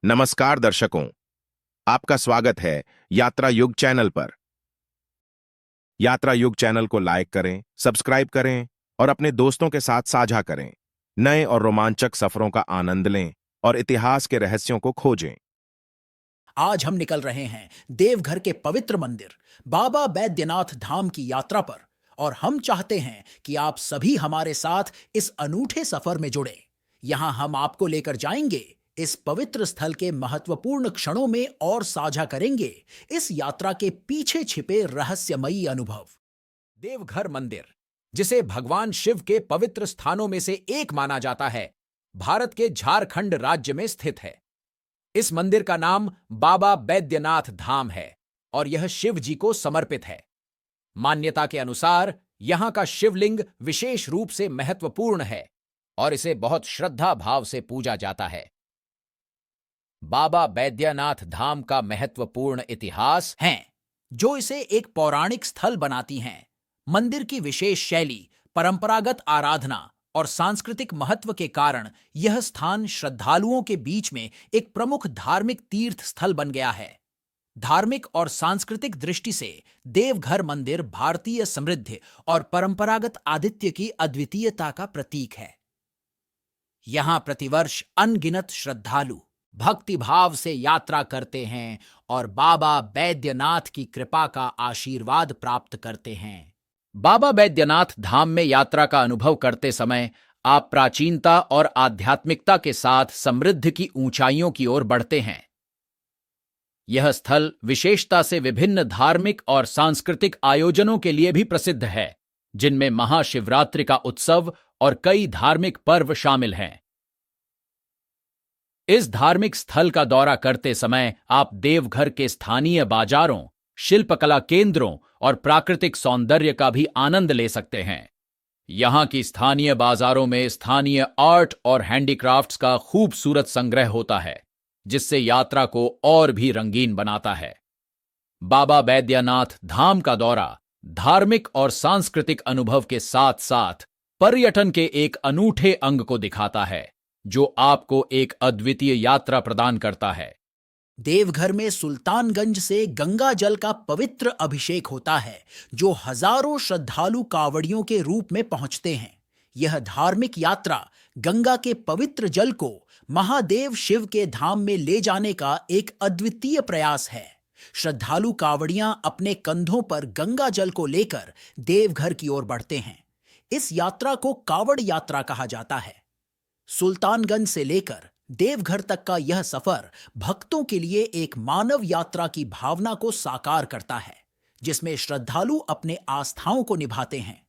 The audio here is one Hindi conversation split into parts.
नमस्कार दर्शकों, आपका स्वागत है यात्रा युग चैनल पर। यात्रा युग चैनल को लाइक करें, सब्सक्राइब करें और अपने दोस्तों के साथ साझा करें। नए और रोमांचक सफरों का आनंद लें और इतिहास के रहस्यों को खोजें। आज हम निकल रहे हैं देवघर के पवित्र मंदिर बाबा बैद्यनाथ धाम की यात्रा पर और हम चाहते हैं कि आप सभी हमारे साथ इस अनूठे सफर में जुड़े। यहाँ हम आपको लेकर जाएंगे इस पवित्र स्थल के महत्वपूर्ण क्षणों में और साझा करेंगे इस यात्रा के पीछे छिपे रहस्यमयी अनुभव। देवघर मंदिर, जिसे भगवान शिव के पवित्र स्थानों में से एक माना जाता है, भारत के झारखंड राज्य में स्थित है। इस मंदिर का नाम बाबा बैद्यनाथ धाम है और यह शिव जी को समर्पित है। मान्यता के अनुसार यहां का शिवलिंग विशेष रूप से महत्वपूर्ण है और इसे बहुत श्रद्धा भाव से पूजा जाता है। बाबा बैद्यनाथ धाम का महत्वपूर्ण इतिहास है जो इसे एक पौराणिक स्थल बनाती हैं। मंदिर की विशेष शैली, परंपरागत आराधना और सांस्कृतिक महत्व के कारण यह स्थान श्रद्धालुओं के बीच में एक प्रमुख धार्मिक तीर्थ स्थल बन गया है। धार्मिक और सांस्कृतिक दृष्टि से देवघर मंदिर भारतीय समृद्धि और परंपरागत आतिथ्य की अद्वितीयता का प्रतीक है। यहां प्रतिवर्ष अनगिनत श्रद्धालु भक्ति भाव से यात्रा करते हैं और बाबा बैद्यनाथ की कृपा का आशीर्वाद प्राप्त करते हैं। बाबा बैद्यनाथ धाम में यात्रा का अनुभव करते समय आप प्राचीनता और आध्यात्मिकता के साथ समृद्धि की ऊंचाइयों की ओर बढ़ते हैं। यह स्थल विशेषता से विभिन्न धार्मिक और सांस्कृतिक आयोजनों के लिए भी प्रसिद्ध है, जिनमें महाशिवरात्रि का उत्सव और कई धार्मिक पर्व शामिल हैं। इस धार्मिक स्थल का दौरा करते समय आप देवघर के स्थानीय बाजारों, शिल्पकला केंद्रों और प्राकृतिक सौंदर्य का भी आनंद ले सकते हैं। यहां की स्थानीय बाजारों में स्थानीय आर्ट और हैंडीक्राफ्ट्स का खूबसूरत संग्रह होता है, जिससे यात्रा को और भी रंगीन बनाता है। बाबा बैद्यनाथ धाम का दौरा धार्मिक और सांस्कृतिक अनुभव के साथ साथ पर्यटन के एक अनूठे अंग को दिखाता है, जो आपको एक अद्वितीय यात्रा प्रदान करता है। देवघर में सुल्तानगंज से गंगा जल का पवित्र अभिषेक होता है, जो हजारों श्रद्धालु कांवड़ियों के रूप में पहुंचते हैं। यह धार्मिक यात्रा गंगा के पवित्र जल को महादेव शिव के धाम में ले जाने का एक अद्वितीय प्रयास है। श्रद्धालु कांवड़ियां अपने कंधों पर गंगा जल को लेकर देवघर की ओर बढ़ते हैं। इस यात्रा को कांवड़ यात्रा कहा जाता है। सुल्तानगंज से लेकर देवघर तक का यह सफर भक्तों के लिए एक मानव यात्रा की भावना को साकार करता है, जिसमें श्रद्धालु अपने आस्थाओं को निभाते हैं।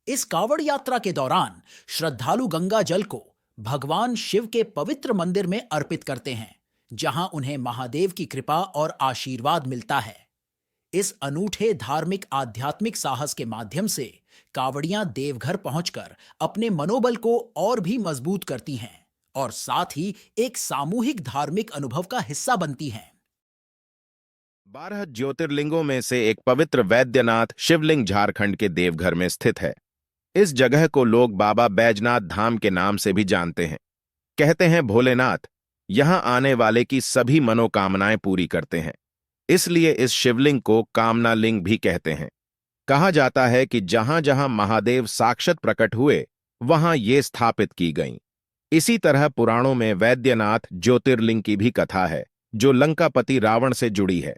इस कांवड़ यात्रा के दौरान श्रद्धालु गंगा जल को भगवान शिव के पवित्र मंदिर में अर्पित करते हैं, जहां उन्हें महादेव की कृपा और आशीर्वाद मिलता है। इस अनूठे धार्मिक आध्यात्मिक साहस के माध्यम से कांवड़ियां देवघर पहुंचकर अपने मनोबल को और भी मजबूत करती हैं और साथ ही एक सामूहिक धार्मिक अनुभव का हिस्सा बनती हैं। 12 ज्योतिर्लिंगों में से एक पवित्र वैद्यनाथ शिवलिंग झारखंड के देवघर में स्थित है। इस जगह को लोग बाबा बैजनाथ धाम के नाम से भी जानते हैं। कहते हैं भोलेनाथ यहां आने वाले की सभी मनोकामनाएं पूरी करते हैं, इसलिए इस शिवलिंग को कामना लिंग भी कहते हैं। कहा जाता है कि जहां जहां महादेव साक्षात प्रकट हुए वहां ये स्थापित की गईं। इसी तरह पुराणों में वैद्यनाथ ज्योतिर्लिंग की भी कथा है, जो लंकापति रावण से जुड़ी है।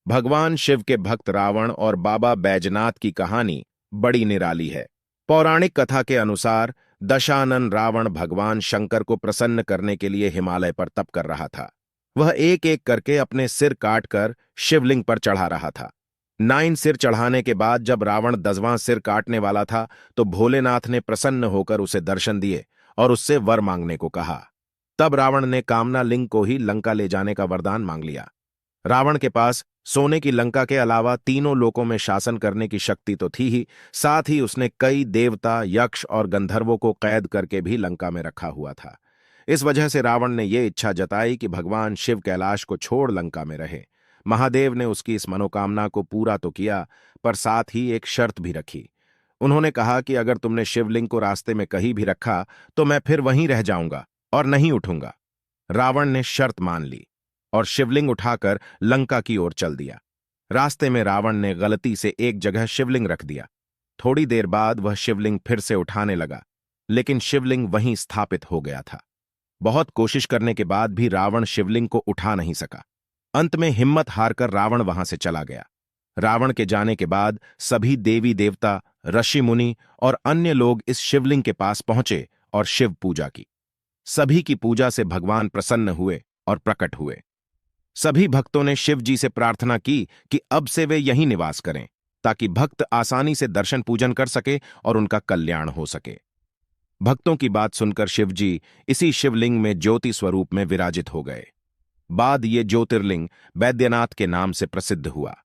भगवान शिव के भक्त रावण और बाबा बैजनाथ की कहानी बड़ी निराली है। पौराणिक कथा के अनुसार दशानन रावण भगवान शंकर को प्रसन्न करने के लिए हिमालय पर तप कर रहा था। वह एक एक करके अपने सिर काटकर शिवलिंग पर चढ़ा रहा था। 9 सिर चढ़ाने के बाद जब रावण 10वां सिर काटने वाला था, तो भोलेनाथ ने प्रसन्न होकर उसे दर्शन दिए और उससे वर मांगने को कहा। तब रावण ने कामना लिंग को ही लंका ले जाने का वरदान मांग लिया। रावण के पास सोने की लंका के अलावा तीनों लोकों में शासन करने की शक्ति तो थी ही, साथ ही उसने कई देवता, यक्ष और गंधर्वों को कैद करके भी लंका में रखा हुआ था। इस वजह से रावण ने यह इच्छा जताई कि भगवान शिव कैलाश को छोड़ लंका में रहे। महादेव ने उसकी इस मनोकामना को पूरा तो किया, पर साथ ही एक शर्त भी रखी। उन्होंने कहा कि अगर तुमने शिवलिंग को रास्ते में कहीं भी रखा तो मैं फिर वहीं रह जाऊंगा और नहीं उठूंगा। रावण ने शर्त मान ली और शिवलिंग उठाकर लंका की ओर चल दिया। रास्ते में रावण ने गलती से एक जगह शिवलिंग रख दिया। थोड़ी देर बाद वह शिवलिंग फिर से उठाने लगा, लेकिन शिवलिंग वहीं स्थापित हो गया था। बहुत कोशिश करने के बाद भी रावण शिवलिंग को उठा नहीं सका। अंत में हिम्मत हारकर रावण वहां से चला गया। रावण के जाने के बाद सभी देवी देवता, ऋषि मुनि और अन्य लोग इस शिवलिंग के पास पहुंचे और शिव पूजा की। सभी की पूजा से भगवान प्रसन्न हुए और प्रकट हुए। सभी भक्तों ने शिव जी से प्रार्थना की कि अब से वे यहीं निवास करें, ताकि भक्त आसानी से दर्शन पूजन कर सके और उनका कल्याण हो सके। भक्तों की बात सुनकर शिव जी इसी शिवलिंग में ज्योति स्वरूप में विराजित हो गए। बाद ये ज्योतिर्लिंग बैद्यनाथ के नाम से प्रसिद्ध हुआ।